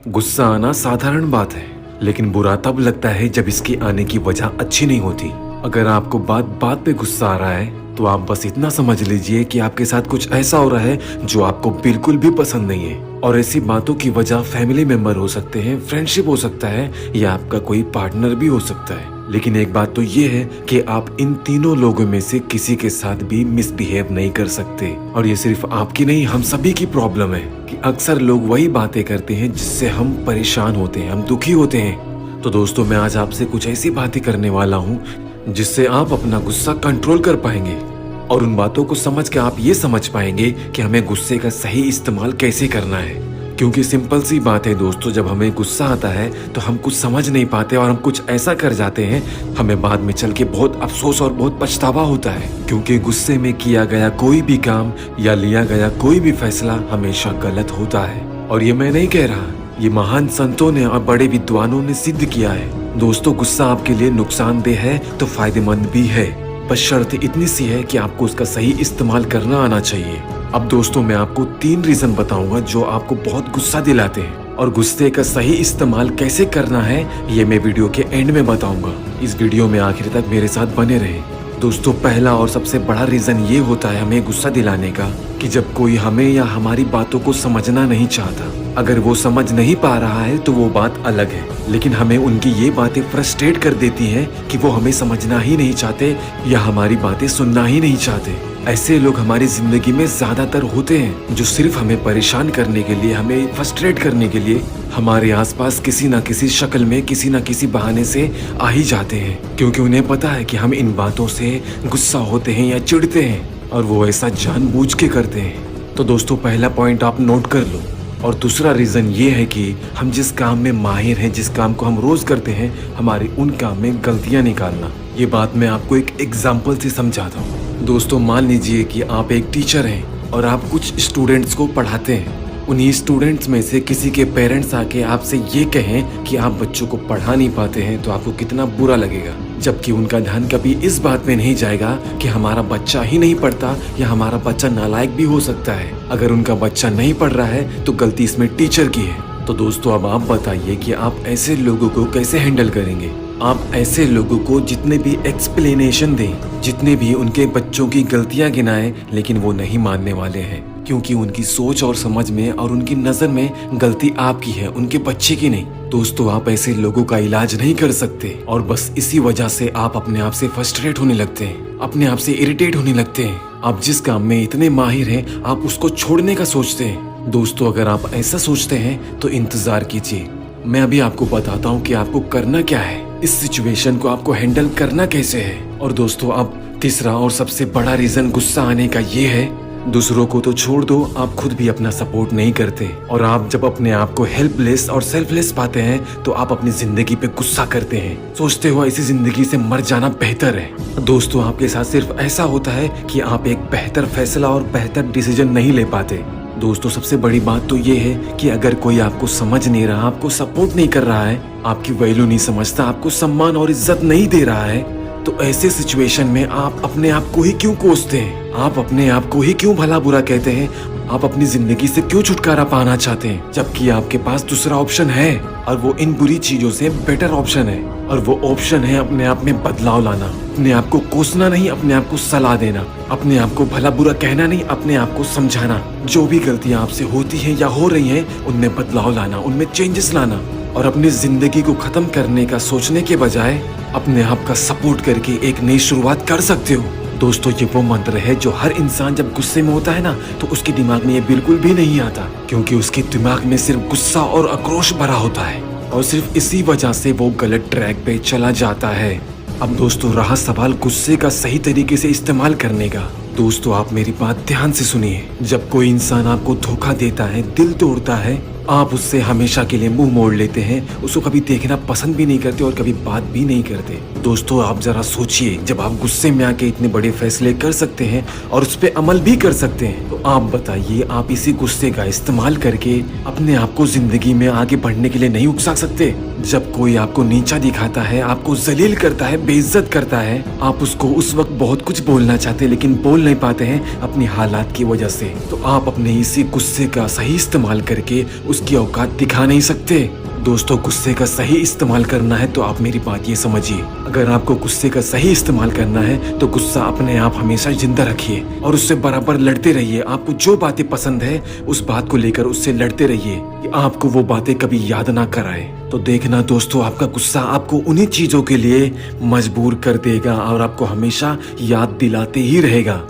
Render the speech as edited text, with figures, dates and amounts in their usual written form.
गुस्सा आना साधारण बात है, लेकिन बुरा तब लगता है जब इसकी आने की वजह अच्छी नहीं होती। अगर आपको बात बात पे गुस्सा आ रहा है तो आप बस इतना समझ लीजिए कि आपके साथ कुछ ऐसा हो रहा है जो आपको बिल्कुल भी पसंद नहीं है। और ऐसी बातों की वजह फैमिली मेंबर हो सकते हैं, फ्रेंडशिप हो सकता है, या आपका कोई पार्टनर भी हो सकता है। लेकिन एक बात तो ये है कि आप इन तीनों लोगों में से किसी के साथ भी मिसबिहेव नहीं कर सकते। और ये सिर्फ आपकी नहीं, हम सभी की प्रॉब्लम है कि अक्सर लोग वही बातें करते हैं जिससे हम परेशान होते हैं, हम दुखी होते हैं। तो दोस्तों, मैं आज आपसे कुछ ऐसी बातें करने वाला हूँ जिससे आप अपना गुस्सा कंट्रोल कर पाएंगे, और उन बातों को समझ के आप ये समझ पाएंगे कि हमें गुस्से का सही इस्तेमाल कैसे करना है। क्योंकि सिंपल सी बात है दोस्तों, जब हमें गुस्सा आता है तो हम कुछ समझ नहीं पाते और हम कुछ ऐसा कर जाते हैं, हमें बाद में चल के बहुत अफसोस और बहुत पछतावा होता है। क्योंकि गुस्से में किया गया कोई भी काम या लिया गया कोई भी फैसला हमेशा गलत होता है। और ये मैं नहीं कह रहा, ये महान संतों ने और बड़े विद्वानों ने सिद्ध किया है। दोस्तों, गुस्सा आपके लिए नुकसानदेह है तो फायदेमंद भी है, बस शर्त इतनी सी है कि आपको उसका सही इस्तेमाल करना आना चाहिए। अब दोस्तों, मैं आपको 3 रीजन बताऊंगा जो आपको बहुत गुस्सा दिलाते हैं, और गुस्से का सही इस्तेमाल कैसे करना है ये मैं वीडियो के एंड में बताऊंगा। इस वीडियो में आखिर तक मेरे साथ बने रहें। दोस्तों, पहला और सबसे बड़ा रीजन ये होता है हमें गुस्सा दिलाने का कि जब कोई हमें या हमारी बातों को समझना नहीं चाहता। अगर वो समझ नहीं पा रहा है तो वो बात अलग है, लेकिन हमें उनकी ये बातें फ्रस्ट्रेट कर देती हैं कि वो हमें समझना ही नहीं चाहते या हमारी बातें सुनना ही नहीं चाहते। ऐसे लोग हमारी जिंदगी में ज्यादातर होते हैं जो सिर्फ हमें परेशान करने के लिए, हमें फ्रस्ट्रेट करने के लिए हमारे आसपास किसी न किसी शक्ल में, किसी न किसी बहाने से आ ही जाते हैं, क्योंकि उन्हें पता है कि हम इन बातों से गुस्सा होते हैं या चिढ़ते हैं, और वो ऐसा जानबूझ के करते हैं। तो दोस्तों, पहला पॉइंट आप नोट कर लो। और दूसरा रीजन ये है कि हम जिस काम में माहिर हैं, जिस काम को हम रोज करते हैं, हमारे उन काम में गलतियां निकालना। ये बात मैं आपको एक एग्जाम्पल से समझाता हूँ। दोस्तों, मान लीजिए कि आप एक टीचर हैं और आप कुछ स्टूडेंट्स को पढ़ाते हैं। उन्हीं स्टूडेंट्स में से किसी के पेरेंट्स आके आपसे ये कहें कि आप बच्चों को पढ़ा नहीं पाते हैं, तो आपको कितना बुरा लगेगा। जबकि उनका ध्यान कभी इस बात में नहीं जाएगा कि हमारा बच्चा ही नहीं पढ़ता या हमारा बच्चा नालायक भी हो सकता है। अगर उनका बच्चा नहीं पढ़ रहा है तो गलती इसमें टीचर की है। तो दोस्तों, अब आप बताइए कि आप ऐसे लोगों को कैसे हैंडल करेंगे। आप ऐसे लोगों को जितने भी एक्सप्लेनेशन दें, जितने भी उनके बच्चों की गलतियां गिनाएं, लेकिन वो नहीं मानने वाले हैं, क्योंकि उनकी सोच और समझ में और उनकी नजर में गलती आपकी है, उनके बच्चे की नहीं। दोस्तों, आप ऐसे लोगों का इलाज नहीं कर सकते, और बस इसी वजह से आप अपने आप से फ्रस्ट्रेट होने लगते हैं, अपने आप से इरिटेट होने लगते हैं। आप जिस काम में इतने माहिर हैं, आप उसको छोड़ने का सोचते हैं। दोस्तों, अगर आप ऐसा सोचते हैं तो इंतजार कीजिए, मैं अभी आपको बताता हूँ कि आपको करना क्या है, इस सिचुएशन को आपको हैंडल करना कैसे है। और दोस्तों, अब तीसरा और सबसे बड़ा रीजन गुस्सा आने का ये है, दूसरों को तो छोड़ दो, आप खुद भी अपना सपोर्ट नहीं करते, और आप जब अपने आप को हेल्पलेस और सेल्फलेस पाते हैं तो आप अपनी जिंदगी पे गुस्सा करते हैं, सोचते हो ऐसी जिंदगी से मर जाना बेहतर है। दोस्तों, आपके साथ सिर्फ ऐसा होता है कि आप एक बेहतर फैसला और बेहतर डिसीजन नहीं ले पाते। दोस्तों, सबसे बड़ी बात तो ये है कि अगर कोई आपको समझ नहीं रहा, आपको सपोर्ट नहीं कर रहा है, आपकी वैल्यू नहीं समझता, आपको सम्मान और इज्जत नहीं दे रहा है, तो ऐसे सिचुएशन में आप अपने आप को ही क्यों कोसते हैं? आप अपने आप को ही क्यों भला बुरा कहते हैं? आप अपनी जिंदगी से क्यों छुटकारा पाना चाहते हैं, जबकि आपके पास दूसरा ऑप्शन है, और वो इन बुरी चीजों से बेटर ऑप्शन है, और वो ऑप्शन है अपने आप में बदलाव लाना। अपने आप को कोसना नहीं, अपने आप को सलाह देना, अपने आप को भला बुरा कहना नहीं, अपने आप को समझाना। जो भी गलतियां आपसे होती हैं या हो रही हैं, उनमें बदलाव लाना, उनमें चेंजेस लाना, और अपनी जिंदगी को खत्म करने का सोचने के बजाय अपने आप का सपोर्ट करके एक नई शुरुआत कर सकते हो। दोस्तों, ये वो मंत्र है जो हर इंसान जब गुस्से में होता है ना, तो उसके दिमाग में ये बिल्कुल भी नहीं आता, क्योंकि उसके दिमाग में सिर्फ गुस्सा और आक्रोश भरा होता है, और सिर्फ इसी वजह से वो गलत ट्रैक पे चला जाता है। अब दोस्तों, रहा सवाल गुस्से का सही तरीके से इस्तेमाल करने का। दोस्तों, आप मेरी बात ध्यान से सुनिए। जब कोई इंसान आपको धोखा देता है, दिल तोड़ता है, आप उससे हमेशा के लिए मुंह मोड़ लेते हैं, उसको कभी देखना पसंद भी नहीं करते और कभी बात भी नहीं करते। दोस्तों, आप जरा सोचिए, जब आप गुस्से में आके इतने बड़े फैसले कर सकते हैं और उस पर अमल भी कर सकते हैं, तो आप बताइए, आप इसी गुस्से का इस्तेमाल करके अपने आप को जिंदगी में आगे बढ़ने के लिए नहीं उकसा सकते? जब कोई आपको नीचा दिखाता है, आपको जलील करता है, बेइज्जत करता है, आप उसको उस वक्त बहुत कुछ बोलना चाहते हैं लेकिन बोल नहीं पाते हैं अपनी हालात की वजह से। तो आप अपने इसी गुस्से का सही इस्तेमाल करके उसकी औकात दिखा नहीं सकते। दोस्तों, गुस्से का सही इस्तेमाल करना है तो आप मेरी बात ये समझिए। अगर आपको गुस्से का सही इस्तेमाल करना है तो गुस्सा अपने आप हमेशा जिंदा रखिए और उससे बराबर लड़ते रहिए। आपको जो बातें पसंद है उस बात को लेकर उससे लड़ते रहिए कि आपको वो बातें कभी याद ना कराए। तो देखना दोस्तों, आपका गुस्सा आपको उन्हीं चीजों के लिए मजबूर कर देगा और आपको हमेशा याद दिलाते ही रहेगा।